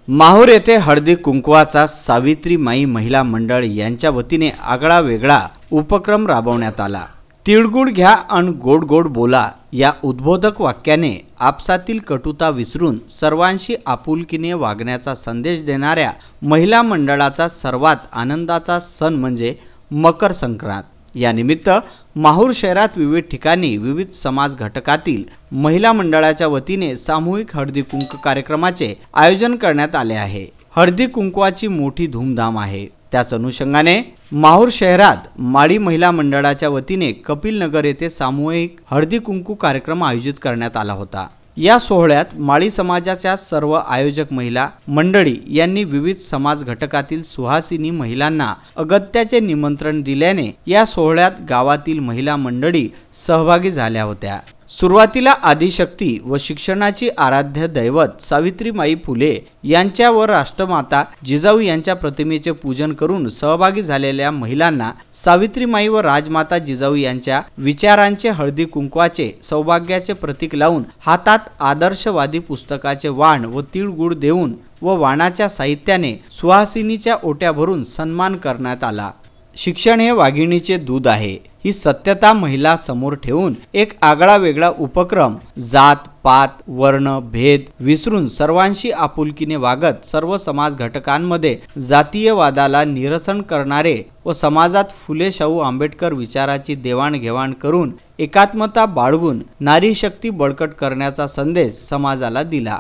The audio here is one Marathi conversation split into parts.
माहूर येथे हळदी कुंकवाचा सावित्रीमाई महिला मंडळ यांच्या वतीने आगळा वेगळा उपक्रम राबवण्यात आला। तिळगुळ घ्या अन गोड गोड बोला या उद्बोधक वाक्याने आपसातील कटुता विसरून सर्वांशी आपुलकीने वागण्याचा संदेश देणाऱ्या महिला मंडळाचा सर्वात आनंदाचा सण म्हणजे मकर संक्रांत। या निमित्त माहूर शहरात विविध ठिकाणी विविध समाज घटकातील महिला मंडळाच्या वतीने सामूहिक हळदी कुंकू कार्यक्रमाचे आयोजन करण्यात आले आहे। हळदी कुंकवाची मोठी धूमधाम आहे। त्याच अनुषंगाने माहूर शहरात माळी महिला मंडळाच्या वतीने कपिल नगर येथे सामूहिक हळदी कुंकू कार्यक्रम आयोजित करण्यात आला होता। या सोहळ्यात माळी समाजाच्या सर्व आयोजक महिला मंडळी यांनी विविध समाज घटकातील सुहासिनी महिलांना अगत्याचे निमंत्रण दिल्याने या सोहळ्यात गावातील महिला मंडळी सहभागी झाल्या होत्या। सुरुवातीला आदिशक्ती व शिक्षणाची आराध्य दैवत सावित्रीमाई फुले यांच्या व राष्ट्रमाता जिजाऊ यांच्या प्रतिमेचे पूजन करून सहभागी झालेल्या महिलांना सावित्रीमाई व राजमाता जिजाऊ यांच्या विचारांचे हळदी कुंकवाचे सौभाग्याचे प्रतीक लावून हातात आदर्शवादी पुस्तकाचे वाण व तिळगुळ देऊन व वाणाच्या साहित्याने सुहासिनीच्या ओट्या भरून सन्मान करण्यात आला। शिक्षण हे वाघिणीचे दूध आहे ही सत्यता महिला समोर ठेवून एक आगळा वेगळा उपक्रम जात पात वर्ण भेद विसरून सर्वांशी आपुलकीने वागत सर्व समाज घटकांमध्ये जातीयवादाला निरसन करणारे व समाजात फुले शाहू आंबेडकर विचाराची देवाणघेवाण करून एकात्मता बाळगून नारी शक्ती बळकट करण्याचा संदेश समाजाला दिला।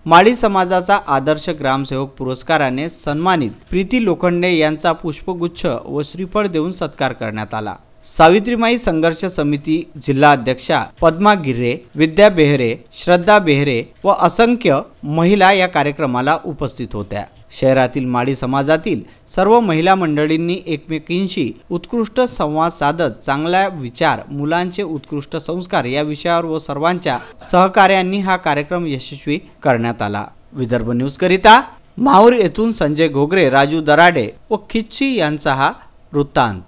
माळी समाजाचा आदर्श ग्रामसेवक पुरस्काराने सन्मानित प्रीती लोखंडे यांचा पुष्पगुच्छ व श्रीफळ देऊन सत्कार करण्यात आला। सावित्रीमाई संघर्ष समिती जिल्हा अध्यक्षा पद्मा गिर्रे, विद्या बेहरे, श्रद्धा बेहरे व असंख्य महिला या कार्यक्रमाला उपस्थित होत्या। शहरातील माळी समाजातील सर्व महिला मंडळींनी एकमेकींशी उत्कृष्ट संवाद साधत चांगला विचार, मुलांचे उत्कृष्ट संस्कार या विषयावर व सर्वांच्या सहकार्यांनी हा कार्यक्रम यशस्वी करण्यात आला। विदर्भ न्यूज करिता माहूर येथून संजय घोगरे, राजू दराडे व खिच्ची यांचा हा वृत्तांत।